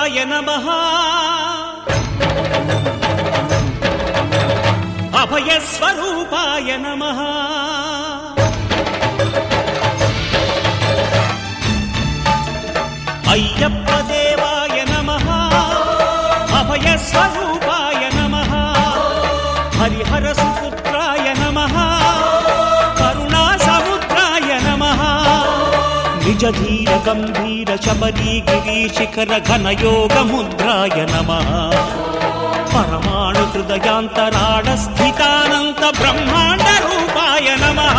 దేవాయ నమః అభయస్వరూపాయ నమః అయ్యప్ప దేవాయ నమః అభయస్వరూపాయ నమః హరిహర సుపుత్రాయ నమః కరుణా సముద్రాయ నమః నిజ ధీర గంభీర శబరీ గిరీశిఖర ఘనయోగ ముద్రాయ నమః పరమాణు హృదయాంతరాళ స్థితానంత బ్రహ్మాండ రూపాయ నమః